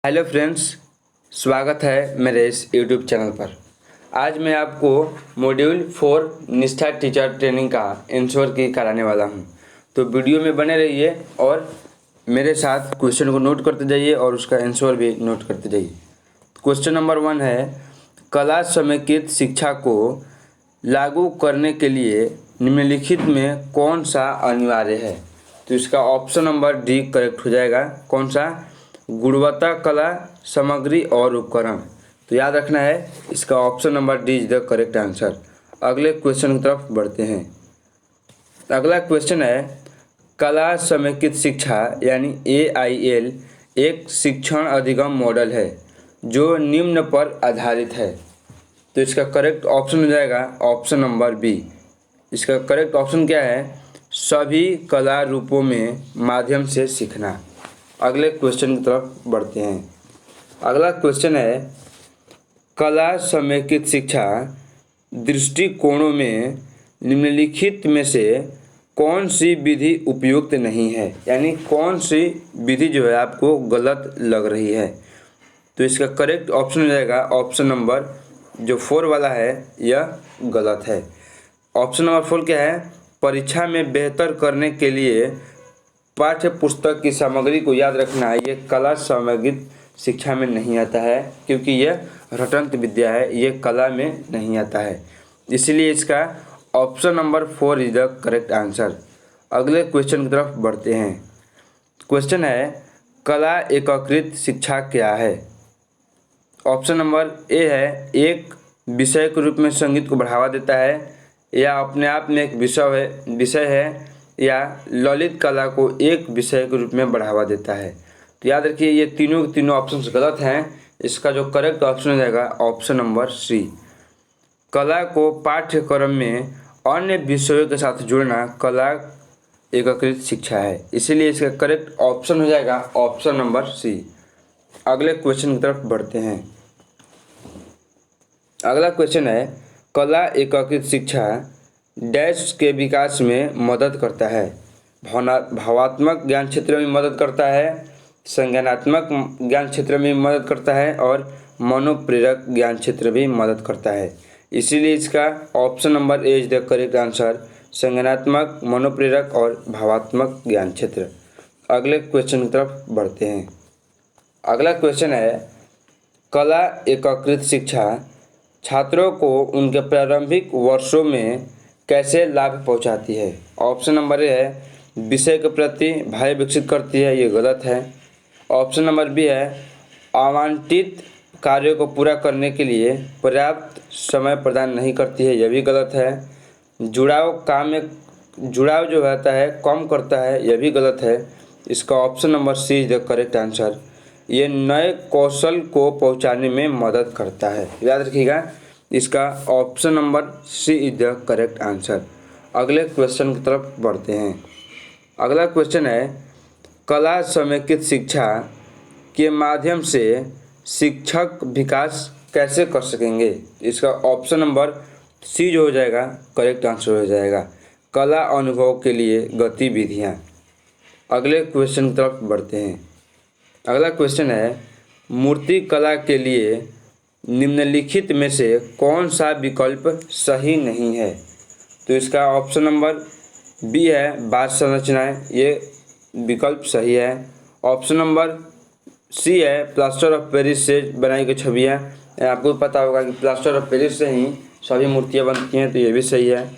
Hello friends, स्वागत है मेरे इस यूट्यूब चैनल पर। आज मैं आपको मॉड्यूल 4 निष्ठा टीचर ट्रेनिंग का आंसर की कराने वाला हूं। तो वीडियो में बने रहिए और मेरे साथ क्वेश्चन को नोट करते जाइए और उसका आंसर भी नोट करते जाइए। क्वेश्चन नंबर 1 है, कला समेकित शिक्षा को लागू करने के लिए निम्नलिखित में कौन सा अनिवार्य है? तो इसका ऑप्शन नंबर डी करेक्ट हो जाएगा। कौन सा? गुणवत्ता कला सामग्री और उपकरण। तो याद रखना है, इसका option number D is the correct answer. अगले क्वेश्चन की तरफ बढ़ते हैं। अगला क्वेश्चन है, कला समेकित शिक्षा यानी AIL एक शिक्षण अधिगम मॉडल है जो निम्न पर आधारित है। तो इसका करेक्ट ऑप्शन हो जाएगा ऑप्शन नंबर बी। इसका करेक्ट ऑप्शन क्या है? सभी कला रूपों में माध्यम से सीखना। अगले क्वेश्चन की तरफ बढ़ते हैं। अगला क्वेश्चन है, कला समेकित शिक्षा दृष्टिकोणों में निम्नलिखित में से कौन सी विधि उपयुक्त नहीं है? यानी कौन सी विधि जो है आपको गलत लग रही है? तो इसका करेक्ट ऑप्शन हो जाएगा ऑप्शन नंबर जो 4 वाला है, यह गलत है। ऑप्शन नंबर 4 क्या है? परीक्षा में बेहतर करने के लिए पाठ्य पुस्तक की सामग्री को याद रखना है। ये कला सामग्रिक शिक्षा में नहीं आता है क्योंकि यह रटंत विद्या है, ये कला में नहीं आता है। इसलिए इसका option number 4 is the correct answer. अगले क्वेश्चन की तरफ बढ़ते हैं। क्वेश्चन है, कला एकीकृत शिक्षा क्या है? ऑप्शन नंबर ए है, एक विषय के रूप में संगीत को बढ़ावा देता है, या अपने आप में एक विषय है, या ललित कला को एक विषय के रूप में बढ़ावा देता है। तो याद रखिए, ये तीनों के तीनों ऑप्शन गलत हैं। इसका जो करेक्ट ऑप्शन हो जाएगा ऑप्शन नंबर सी। कला को पाठ्यक्रम में अन्य विषयों के साथ जोड़ना कला एकीकृत शिक्षा है, इसीलिए इसका करेक्ट ऑप्शन हो जाएगा ऑप्शन नंबर सी। अगले क्वेश्चन की तरफ बढ़ते हैं। अगला क्वेश्चन है, कला एकीकृत शिक्षा डैश के विकास में मदद करता है। भावात्मक ज्ञान क्षेत्र में मदद करता है, संज्ञानात्मक ज्ञान क्षेत्र में मदद करता है और मनोप्रेरक ज्ञान क्षेत्र भी मदद करता है। इसीलिए इसका option number A is the correct answer, संज्ञानात्मक, मनोप्रेरक और भावात्मक ज्ञान क्षेत्र। अगले क्वेश्चन की तरफ बढ़ते हैं। अगला क्वेश्चन है, कला एकीकृत शिक्षा छात्रों को उनके प्रारंभिक वर्षों में कैसे लाभ पहुंचाती है? ऑप्शन नंबर ए है, विषय के प्रति भय विकसित करती है, ये गलत है। ऑप्शन नंबर बी है, आवंटित कार्यों को पूरा करने के लिए पर्याप्त समय प्रदान नहीं करती है, यह भी गलत है। जुड़ाव जो रहता है कम करता है, यह भी गलत है। इसका option number C is the correct answer. ये नए कौशल को पहुंचाने में मदद करता है, याद रखिएगा। इसका option number C is the correct answer. अगले क्वेश्चन की तरफ बढ़ते हैं। अगला क्वेश्चन है, कला समेकित शिक्षा के माध्यम से शिक्षक विकास कैसे कर सकेंगे? इसका ऑप्शन नंबर सी जो हो जाएगा करेक्ट आंसर हो जाएगा, कला अनुभव के लिए गतिविधियाँ। अगले क्वेश्चन की तरफ बढ़ते हैं। अगला क्वेश्चन है, मूर्ति कला के लिए निम्नलिखित में से कौन सा विकल्प सही नहीं है? तो इसका ऑप्शन नंबर बी है, बाह्य संरचनाएं, ये विकल्प सही है। ऑप्शन नंबर सी है, प्लास्टर ऑफ पेरिस से बनाई गई छवियाँ। आपको पता होगा कि प्लास्टर ऑफ पेरिस से ही सभी मूर्तियाँ बनती हैं, तो ये भी सही है।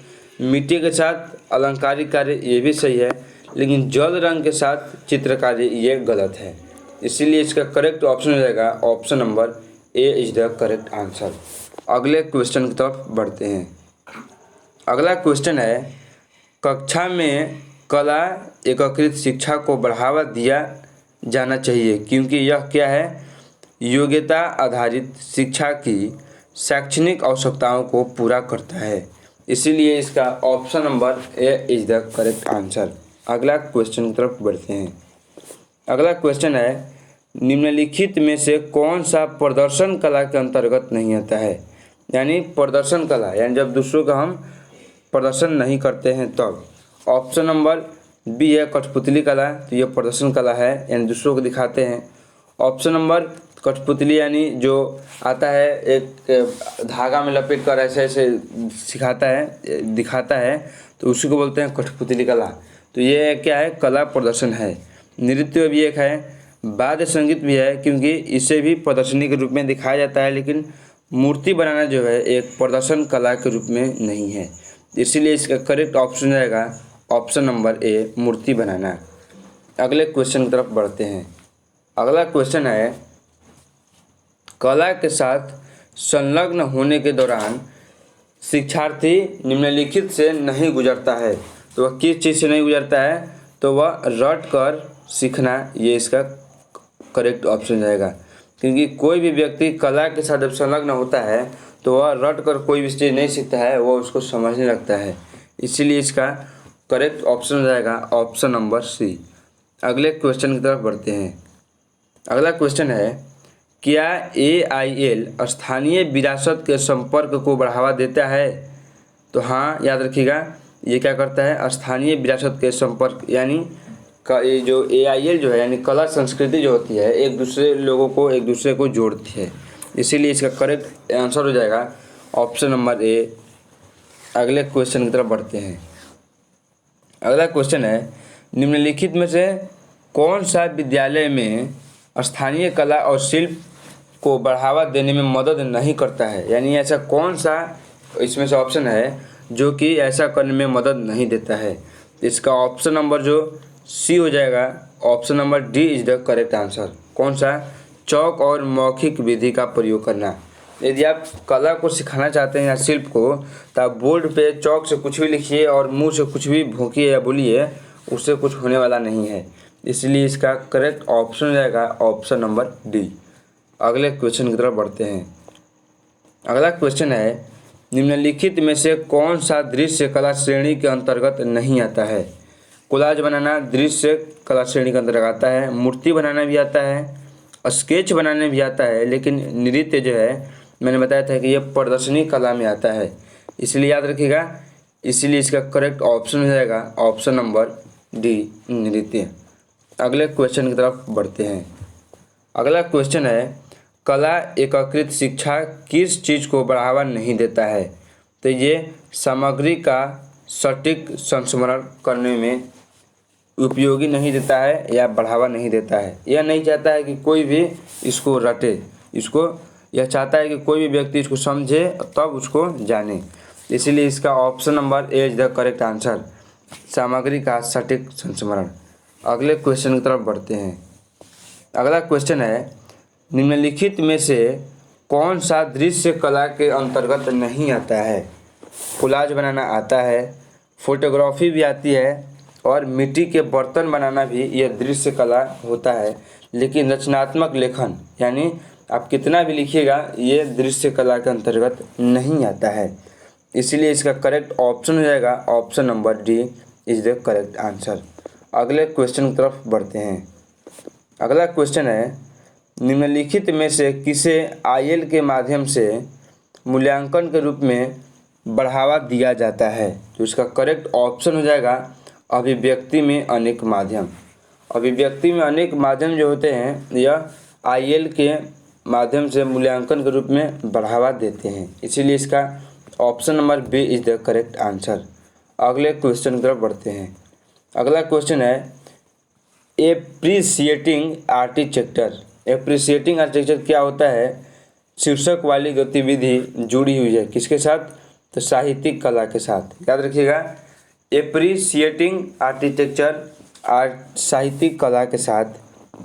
मिट्टी के साथ अलंकारिक कार्य, ये भी सही है। लेकिन जल रंग के साथ चित्रकारी, ये गलत है। इसीलिए इसका करेक्ट ऑप्शन हो जाएगा option number A is the correct answer. अगले क्वेश्चन की तरफ बढ़ते हैं। अगला क्वेश्चन है, कक्षा में कला एकीकृत शिक्षा को बढ़ावा दिया जाना चाहिए क्योंकि यह क्या है? योग्यता आधारित शिक्षा की शैक्षणिक आवश्यकताओं को पूरा करता है। इसीलिए इसका option number A is the correct answer. अगला क्वेश्चन की तरफ बढ़ते हैं। अगला क्वेश्चन है, निम्नलिखित में से कौन सा प्रदर्शन कला के अंतर्गत नहीं आता है? यानी प्रदर्शन कला, यानी जब दूसरों का हम प्रदर्शन नहीं करते हैं तब। ऑप्शन नंबर बी है, कठपुतली कला, तो ये प्रदर्शन कला है, यानी दूसरों को दिखाते हैं। ऑप्शन नंबर कठपुतली यानी जो आता है एक धागा में लपेट कर ऐसे ऐसे सिखाता है दिखाता है, तो उसी को बोलते हैं कठपुतली कला। तो ये क्या है, कला प्रदर्शन है। नृत्य भी एक है, वाद्य संगीत भी है, क्योंकि इसे भी प्रदर्शनी के रूप में दिखाया जाता है, लेकिन मूर्ति बनाना जो है एक प्रदर्शन कला के रूप में नहीं है। इसीलिए इसका करेक्ट ऑप्शन रहेगा ऑप्शन नंबर ए, मूर्ति बनाना। अगले क्वेश्चन की तरफ बढ़ते हैं। अगला क्वेश्चन है, कला के साथ संलग्न होने के दौरान शिक्षार्थी निम्नलिखित से नहीं गुजरता है। तो वह किस चीज़ से नहीं गुजरता है, तो वह रट कर सीखना, ये इसका करेक्ट ऑप्शन रहेगा। क्योंकि कोई भी व्यक्ति कला के साथ जब संलग्न होता है तो वह रट कर कोई भी चीज़ नहीं सीखता है, वह उसको समझने लगता है। इसीलिए इसका करेक्ट ऑप्शन रहेगा ऑप्शन नंबर सी। अगले क्वेश्चन की तरफ बढ़ते हैं। अगला क्वेश्चन है, क्या AIL स्थानीय विरासत के संपर्क को बढ़ावा देता है? तो हाँ, याद रखिएगा, ये क्या करता है, स्थानीय विरासत के संपर्क, यानी ये जो AIL जो है यानी कला संस्कृति जो होती है एक दूसरे लोगों को एक दूसरे को जोड़ती है। इसीलिए इसका करेक्ट आंसर हो जाएगा ऑप्शन नंबर ए। अगले क्वेश्चन की तरफ बढ़ते हैं। अगला क्वेश्चन है, निम्नलिखित में से कौन सा विद्यालय में स्थानीय कला और शिल्प को बढ़ावा देने में मदद नहीं करता है? यानी ऐसा कौन सा इसमें से ऑप्शन है जो कि ऐसा करने में मदद नहीं देता है? इसका ऑप्शन नंबर जो सी हो जाएगा, option number D is the correct answer. कौन सा? चौक और मौखिक विधि का प्रयोग करना। यदि आप कला को सिखाना चाहते हैं या शिल्प को, तो आप बोर्ड पे चौक से कुछ भी लिखिए और मुंह से कुछ भी भोंकिए या बोलिए, उससे कुछ होने वाला नहीं है। इसलिए इसका करेक्ट ऑप्शन हो जाएगा ऑप्शन नंबर डी। अगले क्वेश्चन की तरफ बढ़ते हैं। अगला क्वेश्चन है, निम्नलिखित में से कौन सा दृश्य कला श्रेणी के अंतर्गत नहीं आता है? कोलाज बनाना दृश्य कला श्रेणी के अंतर्गत आता है, मूर्ति बनाना भी आता है, स्केच बनाने भी आता है, लेकिन नृत्य जो है मैंने बताया था कि ये प्रदर्शनी कला में आता है। इसलिए याद रखिएगा, इसीलिए इसका करेक्ट ऑप्शन हो जाएगा ऑप्शन नंबर डी, नृत्य। अगले क्वेश्चन की तरफ बढ़ते हैं। अगला क्वेश्चन है, कला एकीकृत शिक्षा किस चीज़ को बढ़ावा नहीं देता है? तो ये सामग्री का सटीक संस्मरण करने में उपयोगी नहीं देता है या बढ़ावा नहीं देता है। यह नहीं चाहता है कि कोई भी इसको रटे, यह चाहता है कि कोई भी व्यक्ति इसको समझे तब उसको जाने। इसीलिए इसका option number A is the correct answer, सामग्री का सटीक संस्मरण। अगले क्वेश्चन की तरफ बढ़ते हैं। अगला क्वेश्चन है, निम्नलिखित में से कौन सा दृश्य कला के अंतर्गत नहीं आता है? कोलाज बनाना आता है, फोटोग्राफी भी आती है, और मिट्टी के बर्तन बनाना भी यह दृश्य कला होता है, लेकिन रचनात्मक लेखन यानी आप कितना भी लिखिएगा ये दृश्य कला के अंतर्गत नहीं आता है। इसीलिए इसका करेक्ट ऑप्शन हो जाएगा option number D is the correct answer. अगले क्वेश्चन की तरफ बढ़ते हैं। अगला क्वेश्चन है, निम्नलिखित में से किसे IL के माध्यम से मूल्यांकन के रूप में बढ़ावा दिया जाता है? तो इसका करेक्ट ऑप्शन हो जाएगा अभिव्यक्ति में अनेक माध्यम। अभिव्यक्ति में अनेक माध्यम जो होते हैं यह IL के माध्यम से मूल्यांकन के रूप में बढ़ावा देते हैं। इसीलिए इसका option number B is the correct answer. अगले क्वेश्चन की तरफ बढ़ते हैं। अगला क्वेश्चन है, एप्रिसिएटिंग आर्किटेक्चर। एप्रिसिएटिंग आर्किटेक्चर क्या होता है? शीर्षक वाली गतिविधि जुड़ी हुई है किसके साथ? तो साहित्यिक कला के साथ। याद रखिएगा, एप्रिसिएटिंग आर्किटेक्चर साहित्यिक कला के साथ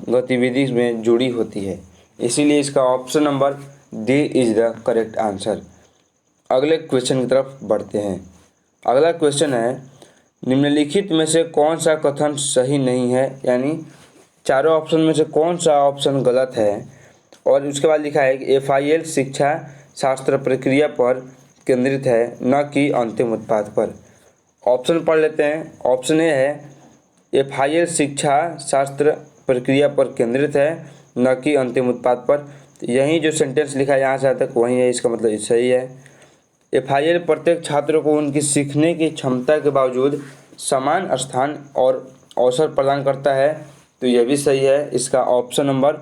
गतिविधि में जुड़ी होती है। इसीलिए इसका option number D is the correct answer. अगले क्वेश्चन की तरफ बढ़ते हैं। अगला क्वेश्चन है, निम्नलिखित में से कौन सा कथन सही नहीं है? यानी चारों ऑप्शन में से कौन सा ऑप्शन गलत है? और उसके बाद लिखा है कि FIL शिक्षा शास्त्र प्रक्रिया पर केंद्रित है, न कि अंतिम उत्पाद पर। ऑप्शन पढ़ लेते हैं। ऑप्शन ए है FIL शिक्षा शास्त्र प्रक्रिया पर केंद्रित है, न कि अंतिम उत्पाद पर। यही जो सेंटेंस लिखा है यहाँ से तक वही है, इसका मतलब सही है। FIL प्रत्येक छात्र को उनकी सीखने की क्षमता के बावजूद समान स्थान और अवसर प्रदान करता है, तो यह भी सही है। इसका ऑप्शन नंबर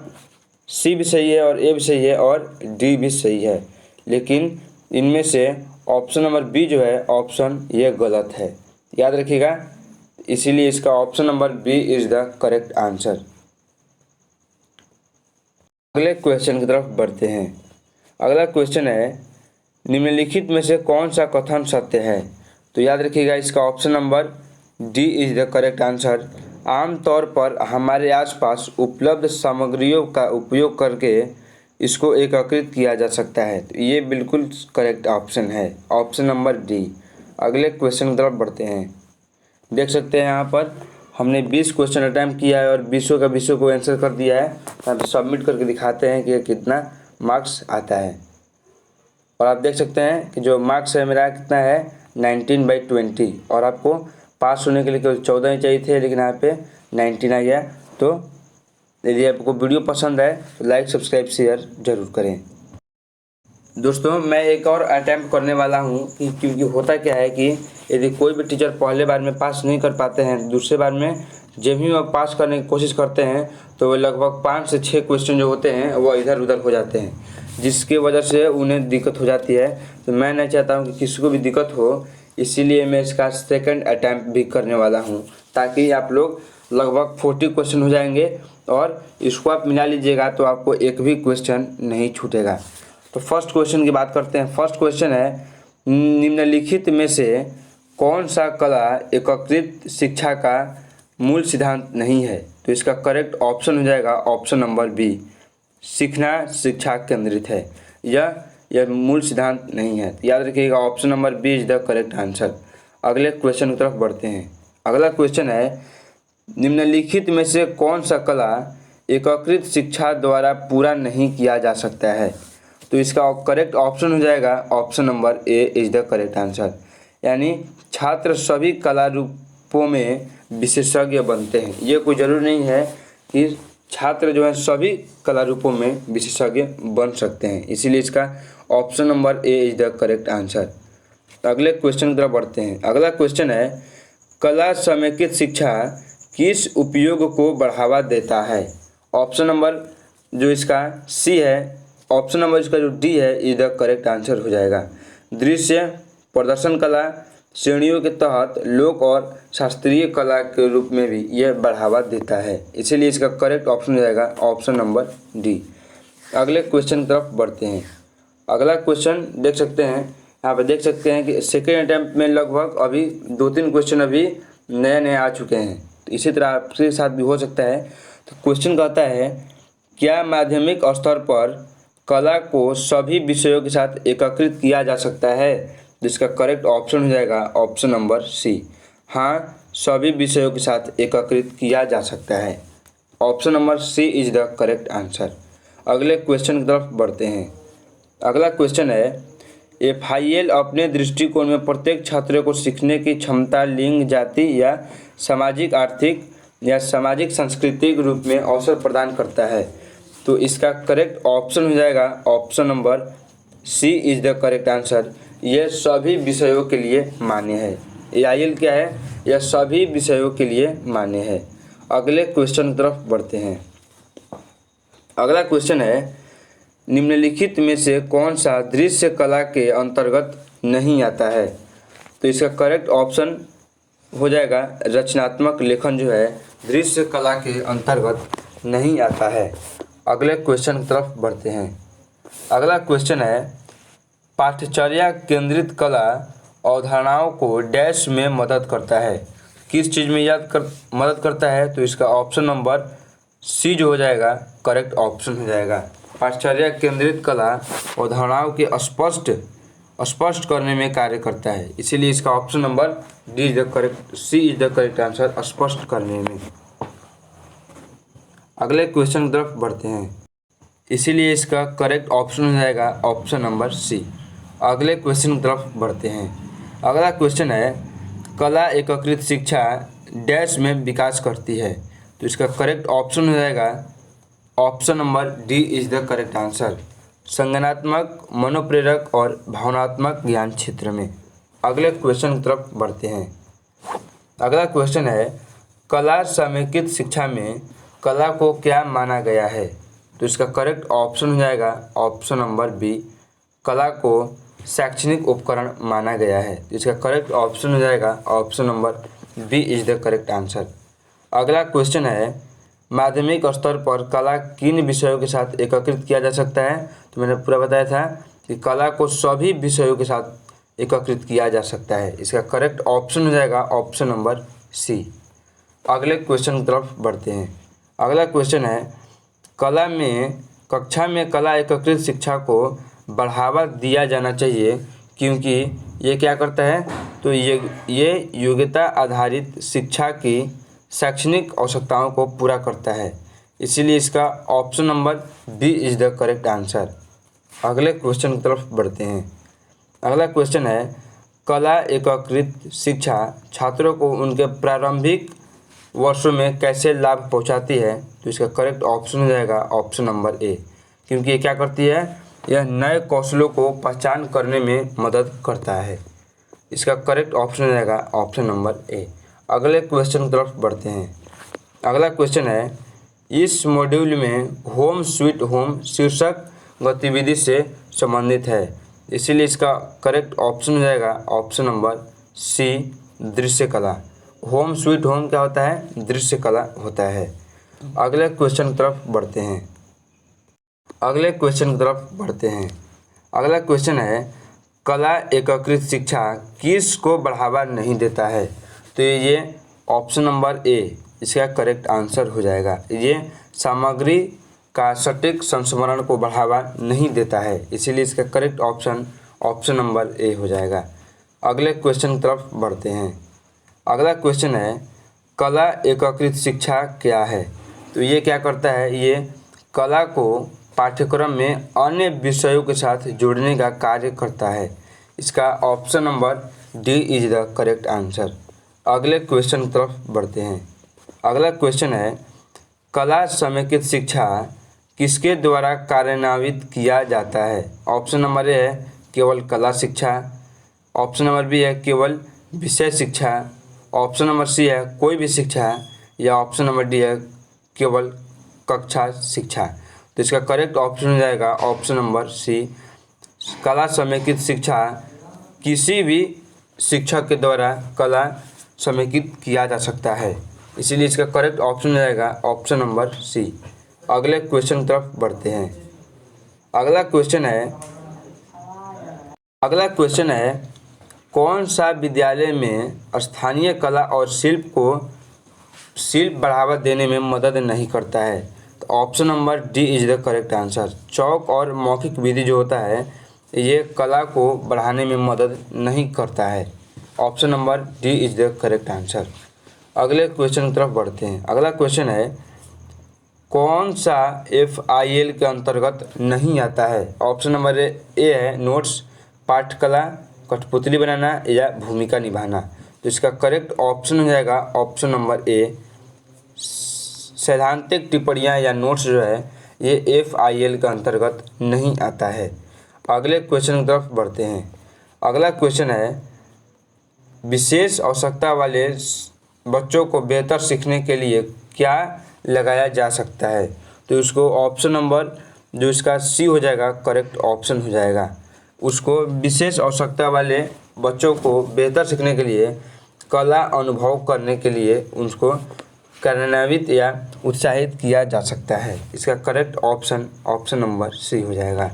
सी भी सही है और ए भी सही है और डी भी सही है, लेकिन इनमें से ऑप्शन नंबर बी जो है ऑप्शन ये गलत है, याद रखिएगा। इसीलिए इसका option number B is the correct answer. अगले क्वेश्चन की तरफ बढ़ते हैं। अगला क्वेश्चन है, निम्नलिखित में से कौन सा कथन सत्य है? तो याद रखिएगा इसका option number D is the correct answer. आमतौर पर हमारे आसपास उपलब्ध सामग्रियों का उपयोग करके इसको एकीकृत किया जा सकता है। तो ये बिल्कुल करेक्ट ऑप्शन है, ऑप्शन नंबर डी। अगले क्वेश्चन की तरफ बढ़ते हैं। देख सकते हैं यहाँ पर हमने 20 क्वेश्चन अटैम्प्ट किया है और 20 को आंसर कर दिया है। यहाँ पे सबमिट करके दिखाते हैं कि कितना मार्क्स आता है। और आप देख सकते हैं कि जो मार्क्स है मेरा कितना है 19/20, और आपको पास होने के लिए केवल 14 ही चाहिए थे, लेकिन यहाँ पे 19 आ गया। तो यदि आपको वीडियो पसंद आए तो लाइक सब्सक्राइब शेयर जरूर करें। दोस्तों मैं एक और अटैम्प्ट करने वाला हूँ क्योंकि होता क्या है कि यदि कोई भी टीचर पहले बार में पास नहीं कर पाते हैं, दूसरे बार में जब भी वो पास करने की कोशिश करते हैं तो वो लगभग 5 से 6 क्वेश्चन जो होते हैं वो इधर उधर हो जाते हैं, जिसकी वजह से उन्हें दिक्कत हो जाती है। तो मैं नहीं चाहता हूँ कि किसी को भी दिक्कत हो, इसीलिए मैं इसका सेकंड अटैम्प्ट भी करने वाला हूँ, ताकि आप लोग लगभग 40 क्वेश्चन हो जाएंगे और इसको आप मिला लीजिएगा तो आपको एक भी क्वेश्चन नहीं छूटेगा। तो फर्स्ट क्वेश्चन की बात करते हैं। फर्स्ट क्वेश्चन है, निम्नलिखित में से कौन सा कला एकीकृत शिक्षा का मूल सिद्धांत नहीं है? तो इसका करेक्ट ऑप्शन हो जाएगा ऑप्शन नंबर बी, सीखना शिक्षा केंद्रित है। यह मूल सिद्धांत नहीं है। याद रखिएगा option number B is the correct answer. अगले क्वेश्चन की तरफ बढ़ते हैं। अगला क्वेश्चन है, निम्नलिखित में से कौन सा कला एकीकृत शिक्षा द्वारा पूरा नहीं किया जा सकता है? तो इसका करेक्ट ऑप्शन हो जाएगा option number A is the correct answer. यानी छात्र सभी कला रूपों में विशेषज्ञ बनते हैं। ये कोई ज़रूरी नहीं है कि छात्र जो है सभी कला रूपों में विशेषज्ञ बन सकते हैं, इसीलिए इसका option number A is the correct answer. अगले क्वेश्चन की तरफ बढ़ते हैं। अगला क्वेश्चन है, कला समेकित शिक्षा किस उपयोग को बढ़ावा देता है? ऑप्शन नंबर जो इसका सी है, ऑप्शन नंबर इसका जो डी है इज द करेक्ट आंसर हो जाएगा। दृश्य प्रदर्शन कला श्रेणियों के तहत लोक और शास्त्रीय कला के रूप में भी यह बढ़ावा देता है, इसीलिए इसका करेक्ट ऑप्शन हो जाएगा ऑप्शन नंबर डी। अगले क्वेश्चन की तरफ बढ़ते हैं। अगला क्वेश्चन देख सकते हैं, यहाँ पर देख सकते हैं कि सेकेंड अटैम्प्ट में लगभग अभी 2-3 क्वेश्चन अभी नए आ चुके हैं। तो इसी तरह आपके साथ भी हो सकता है। तो क्वेश्चन कहता है, क्या माध्यमिक स्तर पर कला को सभी विषयों के साथ एकीकृत किया जा सकता है? जिसका करेक्ट ऑप्शन हो जाएगा ऑप्शन नंबर सी, हाँ सभी विषयों के साथ एकीकृत किया जा सकता है। Option number C is the correct answer. अगले क्वेश्चन की तरफ बढ़ते हैं। अगला क्वेश्चन है, FIL अपने दृष्टिकोण में प्रत्येक छात्र को सीखने की क्षमता लिंग, जाति या सामाजिक आर्थिक या सामाजिक सांस्कृतिक रूप में अवसर प्रदान करता है। तो इसका करेक्ट ऑप्शन हो जाएगा option number C is the correct answer. यह सभी विषयों के लिए मान्य है। AIL क्या है? यह सभी विषयों के लिए मान्य है। अगले क्वेश्चन की तरफ बढ़ते हैं। अगला क्वेश्चन है, निम्नलिखित में से कौन सा दृश्य कला के अंतर्गत नहीं आता है? तो इसका करेक्ट ऑप्शन हो जाएगा रचनात्मक लेखन जो है दृश्य कला के अंतर्गत नहीं आता है। अगले क्वेश्चन की तरफ बढ़ते हैं। अगला क्वेश्चन है, पाठ्यचर्या केंद्रित कला अवधारणाओं को डैश में मदद करता है। किस चीज़ में मदद करता है? तो इसका ऑप्शन नंबर सी जो हो जाएगा करेक्ट ऑप्शन हो जाएगा। पाठ्यचर्या केंद्रित कला अवधारणाओं के स्पष्ट करने में कार्य करता है, इसीलिए इसका option number D is the correct, C is the correct answer, स्पष्ट करने में। अगले क्वेश्चन की तरफ बढ़ते हैं, इसीलिए इसका करेक्ट ऑप्शन हो जाएगा ऑप्शन नंबर सी। अगले क्वेश्चन की तरफ बढ़ते हैं। अगला क्वेश्चन है, कला एकीकृत शिक्षा डैश में विकास करती है। तो इसका करेक्ट ऑप्शन हो जाएगा option number D is the correct answer, संज्ञानात्मक, मनोप्रेरक और भावनात्मक ज्ञान क्षेत्र में। अगले क्वेश्चन की तरफ बढ़ते हैं। अगला क्वेश्चन है, कला समेकित शिक्षा में कला को क्या माना गया है? तो इसका करेक्ट ऑप्शन हो जाएगा ऑप्शन नंबर बी, कला को शैक्षणिक उपकरण माना गया है। तो इसका करेक्ट ऑप्शन हो जाएगा option number B is the correct answer. अगला क्वेश्चन है, माध्यमिक स्तर पर कला किन विषयों के साथ एकीकृत किया जा सकता है? तो मैंने पूरा बताया था कि कला को सभी विषयों के साथ एकीकृत किया जा सकता है। इसका करेक्ट ऑप्शन हो जाएगा ऑप्शन नंबर सी। अगले क्वेश्चन की तरफ बढ़ते हैं। अगला क्वेश्चन है, कक्षा में कला एकीकृत शिक्षा को बढ़ावा दिया जाना चाहिए क्योंकि ये क्या करता है? तो ये योग्यता आधारित शिक्षा की शैक्षणिक आवश्यकताओं को पूरा करता है, इसीलिए इसका option number B is the correct answer. अगले क्वेश्चन की तरफ बढ़ते हैं। अगला क्वेश्चन है, कला एकीकृत शिक्षा छात्रों को उनके प्रारंभिक वर्षों में कैसे लाभ पहुंचाती है? तो इसका करेक्ट ऑप्शन हो जाएगा ऑप्शन नंबर ए, क्योंकि ये क्या करती है? यह नए कौशलों को पहचान करने में मदद करता है। इसका करेक्ट ऑप्शन हो जाएगा ऑप्शन नंबर ए। अगले क्वेश्चन की तरफ बढ़ते हैं। अगला क्वेश्चन है, इस मॉड्यूल में होम स्वीट होम शीर्षक गतिविधि से संबंधित है, इसीलिए इसका करेक्ट ऑप्शन हो जाएगा ऑप्शन नंबर सी, दृश्य कला। होम स्वीट होम क्या होता है? दृश्य कला होता है। अगले क्वेश्चन की तरफ बढ़ते हैं। अगले क्वेश्चन की तरफ बढ़ते हैं। अगला क्वेश्चन है, कला एकीकृत शिक्षा किस को बढ़ावा नहीं देता है? तो ये ऑप्शन नंबर ए इसका करेक्ट आंसर हो जाएगा। ये सामग्री का सटीक संस्मरण को बढ़ावा नहीं देता है, इसीलिए इसका correct option option number A हो जाएगा। अगले क्वेश्चन की तरफ बढ़ते हैं। अगला क्वेश्चन है, कला एकीकृत शिक्षा क्या है? तो ये क्या करता है? ये कला को पाठ्यक्रम में अन्य विषयों के साथ जोड़ने का कार्य करता है। इसका option number D is the correct answer. अगले क्वेश्चन की तरफ बढ़ते हैं। अगला क्वेश्चन है, कला समेकित शिक्षा किसके द्वारा कार्यान्वित किया जाता है? ऑप्शन नंबर ए है केवल कला शिक्षा, ऑप्शन नंबर बी है केवल विषय शिक्षा, ऑप्शन नंबर सी है कोई भी शिक्षा, या ऑप्शन नंबर डी है केवल कक्षा शिक्षा। तो इसका करेक्ट ऑप्शन हो जाएगा ऑप्शन नंबर सी, कला समेकित शिक्षा किसी भी शिक्षक के द्वारा कला समेकित किया जा सकता है, इसीलिए इसका करेक्ट ऑप्शन हो जाएगा ऑप्शन नंबर सी। अगले क्वेश्चन की तरफ बढ़ते हैं। अगला क्वेश्चन है, कौन सा विद्यालय में स्थानीय कला और शिल्प बढ़ावा देने में मदद नहीं करता है? तो option number D is the correct answer. चौक और मौखिक विधि जो होता है ये कला को बढ़ाने में मदद नहीं करता है। Option number D is the correct answer. अगले क्वेश्चन की तरफ बढ़ते हैं। अगला क्वेश्चन है, कौन सा FIL के अंतर्गत नहीं आता है? ऑप्शन नंबर ए है नोट्स, पाठकला, कठपुतली बनाना या भूमिका निभाना। तो इसका करेक्ट ऑप्शन हो जाएगा ऑप्शन नंबर ए, सैद्धांतिक टिप्पणियाँ या नोट्स जो है ये FIL के अंतर्गत नहीं आता है। अगले क्वेश्चन की तरफ बढ़ते हैं। अगला क्वेश्चन है, विशेष आवश्यकता वाले बच्चों को बेहतर सीखने के लिए क्या लगाया जा सकता है? तो उसको ऑप्शन नंबर जो इसका सी हो जाएगा करेक्ट ऑप्शन हो जाएगा। उसको विशेष आवश्यकता वाले बच्चों को बेहतर सीखने के लिए, कला अनुभव करने के लिए उनको कार्यान्वित या उत्साहित किया जा सकता है। इसका correct option option number C हो जाएगा।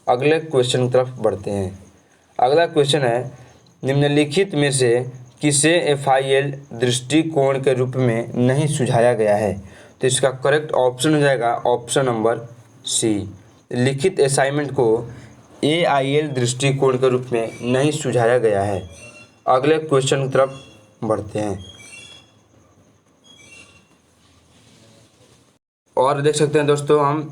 अगले क्वेश्चन की तरफ बढ़ते हैं। अगला क्वेश्चन है, निम्नलिखित में से किसे FIL दृष्टिकोण के रूप में नहीं सुझाया गया है? तो इसका करेक्ट ऑप्शन हो जाएगा ऑप्शन नंबर सी, लिखित असाइनमेंट को AIL दृष्टिकोण के रूप में नहीं सुझाया गया है। अगले क्वेश्चन की तरफ बढ़ते हैं और देख सकते हैं दोस्तों हम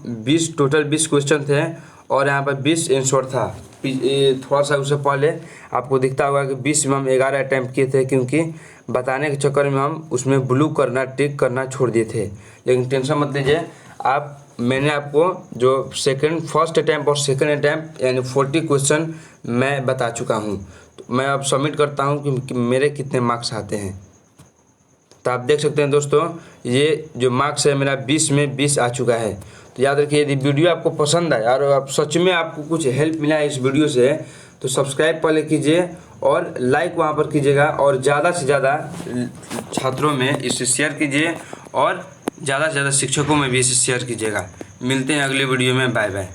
टोटल 20 क्वेश्चन थे और यहाँ पर 20 आंसर था। थोड़ा सा उससे पहले आपको दिखता होगा कि 20 में हम 11 अटैम्प्ट किए थे, क्योंकि बताने के चक्कर में हम उसमें ब्लू करना टिक करना छोड़ दिए थे। लेकिन टेंशन मत लीजिए, मैंने आपको जो फर्स्ट अटैम्प्ट और सेकंड अटैम्प्ट यानी 40 क्वेश्चन मैं बता चुका हूँ। तो मैं अब सबमिट करता हूँ कि मेरे कितने मार्क्स आते हैं। तो आप देख सकते हैं दोस्तों, ये जो मार्क्स है मेरा 20 में 20 आ चुका है। तो याद रखिए, यदि वीडियो आपको पसंद आए और आप सच में आपको कुछ हेल्प मिला है इस वीडियो से, तो सब्सक्राइब पहले कीजिए और लाइक वहाँ पर कीजिएगा, और ज़्यादा से ज़्यादा छात्रों में इसे शेयर कीजिए और ज़्यादा से ज़्यादा शिक्षकों में भी इसे शेयर कीजिएगा। मिलते हैं अगले वीडियो में। Bye bye.